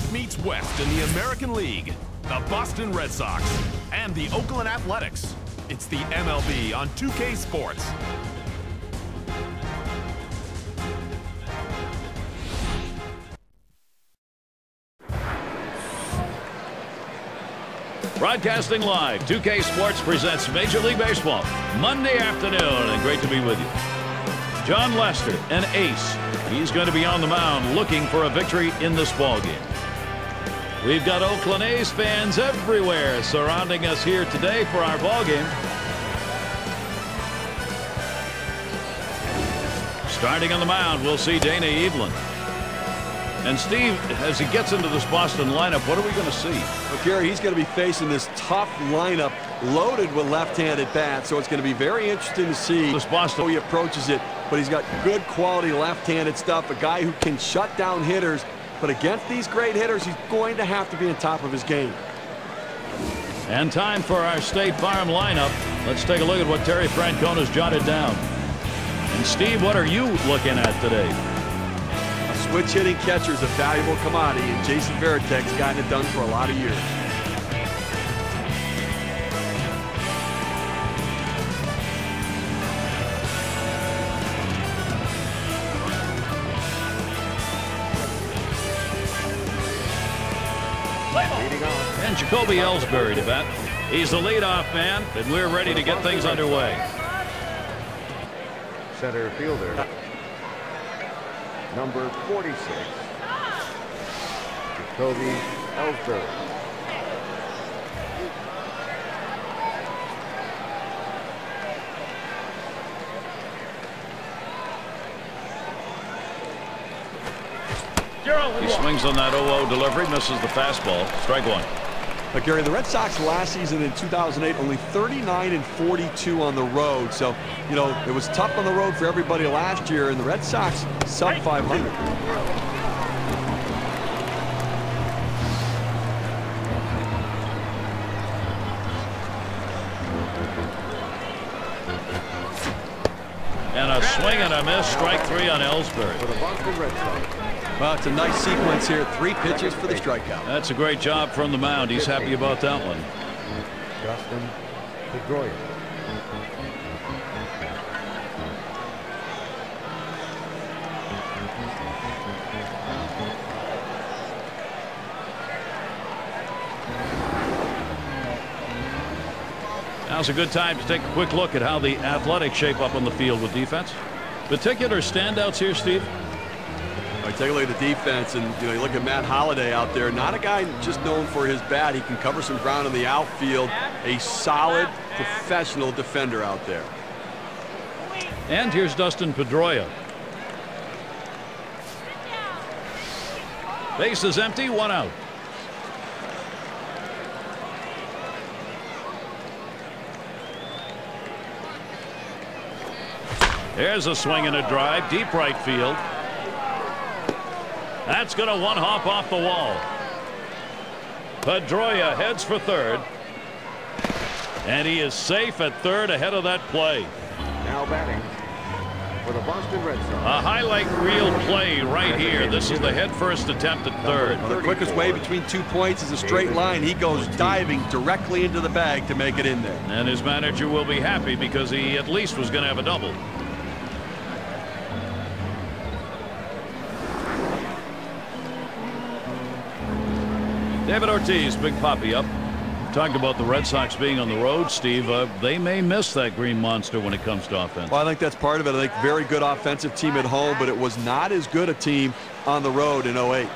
East meets West in the American League. The Boston Red Sox and the Oakland Athletics. It's the MLB on 2K Sports. Broadcasting live, 2K Sports presents Major League Baseball Monday afternoon, and great to be with you. John Lester, an ace. He's going to be on the mound looking for a victory in this ballgame. We've got Oakland A's fans everywhere surrounding us here today for our ballgame. Starting on the mound, we'll see Dana Evelyn. And Steve, as he gets into this Boston lineup, what are we going to see? Well, Gary, he's going to be facing this tough lineup loaded with left-handed bats, so it's going to be very interesting to see this Boston. how he approaches it. But he's got good quality left-handed stuff, a guy who can shut down hitters. But against these great hitters, he's going to have to be on top of his game. And time for our State Farm lineup. Let's take a look at what Terry Francona's jotted down. And Steve, what are you looking at today? Switch hitting catcher is a valuable commodity, and Jason Varitek's gotten it done for a lot of years. And Jacoby Ellsbury to bat. He's the leadoff man, and we're ready to get things underway. Center fielder, number 46, Jacoby Ellsbury. He swings on that 0-0 delivery, misses the fastball. Strike one. But Gary, the Red Sox last season in 2008 only 39-42 on the road. So, you know, it was tough on the road for everybody last year, and the Red Sox sub 500. And a swing and a miss. Strike three on Ellsbury. For the Boston Red Sox. Well, it's a nice sequence here. 3 pitches for the strikeout. That's a great job from the mound. He's happy about that one. Justin Pedroia. Now's a good time to take a quick look at how the Athletics shape up on the field with defense. Particular standouts here, Steve? All right, take a look at the defense, and you look at Matt Holliday out there. Not a guy just known for his bat. He can cover some ground in the outfield. A solid, professional defender out there. And here's Dustin Pedroia. Base is empty, 1 out. There's a swing and a drive, deep right field. That's going to one-hop off the wall. Pedroia heads for third. And he is safe at third ahead of that play. Now batting for the Boston Red Sox. A highlight reel play right here. This is the head-first attempt at third. Well, the quickest way between 2 points is a straight line. He goes diving directly into the bag to make it in there. And his manager will be happy because he at least was going to have a double. David Ortiz, Big Papi up. Talked about the Red Sox being on the road, Steve. They may miss that green monster when it comes to offense. Well, I think that's part of it. I think very good offensive team at home, but it was not as good a team on the road in 08.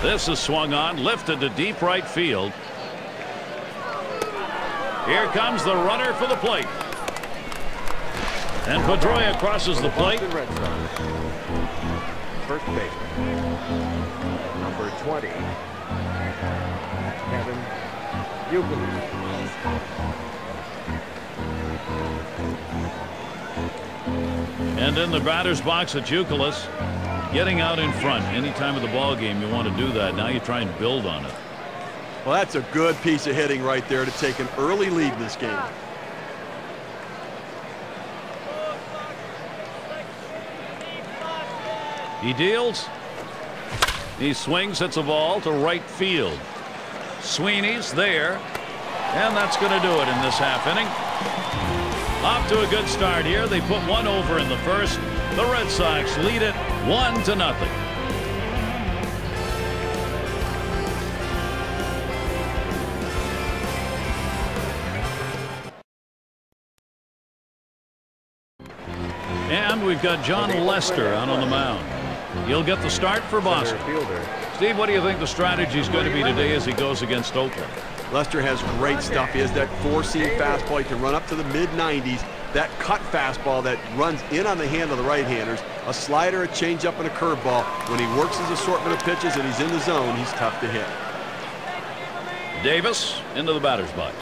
This is swung on, lifted to deep right field. Here comes the runner for the plate. And Pedroia crosses the plate. Red Sox. First base, number 20, Kevin Youkilis. And in the batter's box at Youkilis, getting out in front. Any time of the ball game you want to do that. Now you try and build on it. Well, that's a good piece of hitting right there to take an early lead in this game. He deals. He swings. Hits a ball to right field. Sweeney's there. And that's going to do it in this half inning. Off to a good start here. They put one over in the first. The Red Sox lead it 1-0. And we've got John Lester out on the mound. He'll get the start for Boston. Steve, what do you think the strategy is going to be today as he goes against Oakland? Lester has great stuff. He has that four-seam fastball. He can run up to the mid-90s. That cut fastball that runs in on the hand of the right-handers. A slider, a changeup, and a curveball. When he works his assortment of pitches and he's in the zone, he's tough to hit. Davis into the batter's box.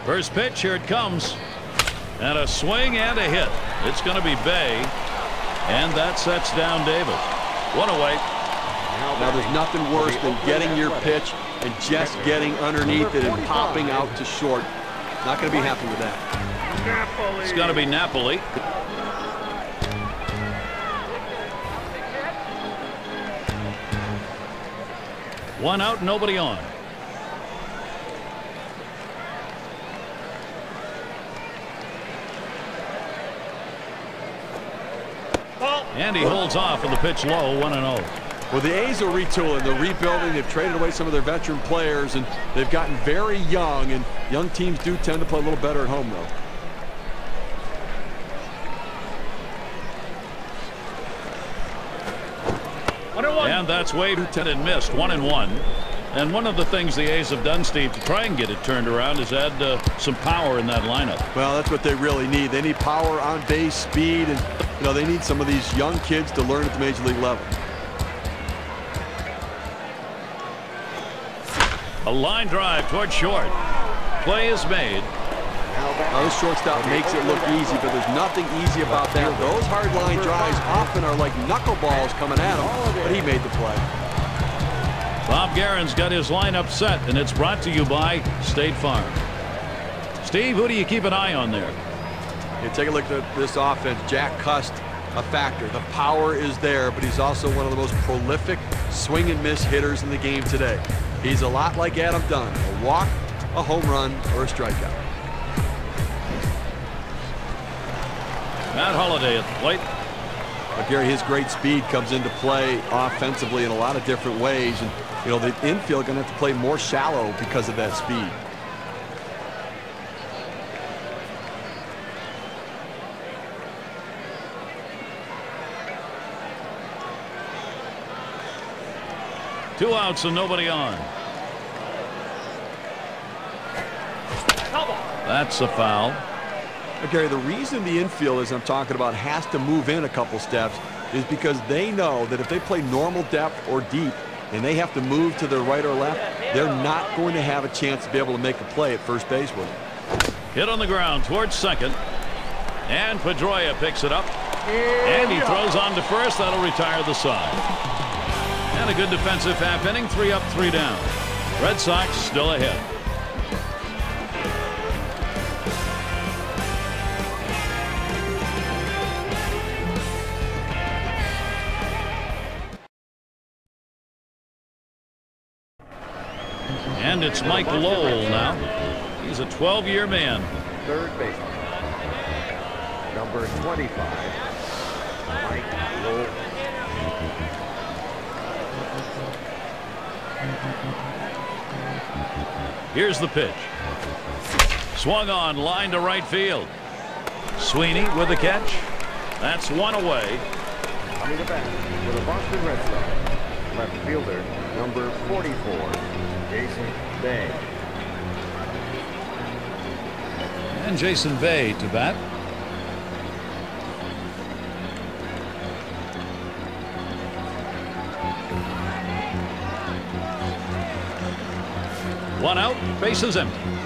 First pitch, here it comes. And a swing and a hit. It's going to be Bay. And that sets down Davis. One away. Now there's nothing worse than getting your pitch and just getting underneath it and popping out to short. Not going to be happy with that. It's going to be Napoli. One out, nobody on. And he holds off with the pitch low, 1-0. Well, the A's are retooling. They're rebuilding. They've traded away some of their veteran players, and they've gotten very young, and young teams do tend to play a little better at home, though. And that's waved and missed, 1-1. And one of the things the A's have done, Steve, to try and get it turned around is add some power in that lineup. Well, that's what they really need. They need power on base, speed, and they need some of these young kids to learn at the major league level. A line drive toward short. Play is made. Now, this shortstop makes it look easy, but there's nothing easy about that. Those hard line drives often are like knuckleballs coming at him, but he made the play. Bob Guerin's got his lineup set, and it's brought to you by State Farm. Steve, who do you keep an eye on there? You take a look at this offense. Jack Cust, a factor. The power is there, but he's also one of the most prolific swing and miss hitters in the game today. He's a lot like Adam Dunn. A walk, a home run, or a strikeout. Matt Holliday at the plate. But Gary, his great speed comes into play offensively in a lot of different ways. And, the infield going to have to play more shallow because of that speed. Two outs and nobody on. That's a foul. Gary, the reason the infield, as I'm talking about, has to move in a couple steps is because they know that if they play normal depth or deep and they have to move to their right or left, they're not going to have a chance to be able to make a play at first base with them. Hit on the ground towards second. And Pedroia picks it up. And he throws on to first. That'll retire the side. And a good defensive half inning. 3 up, 3 down. Red Sox still ahead. And it's Mike Lowell now. He's a 12-year man. Third baseman, number 25, Mike Lowell. Here's the pitch. Swung on, line to right field. Sweeney with the catch. That's one away. Coming to bat for the Boston Red Sox, left fielder, number 44, Jason Bay. And Jason Bay to bat. One out, bases empty.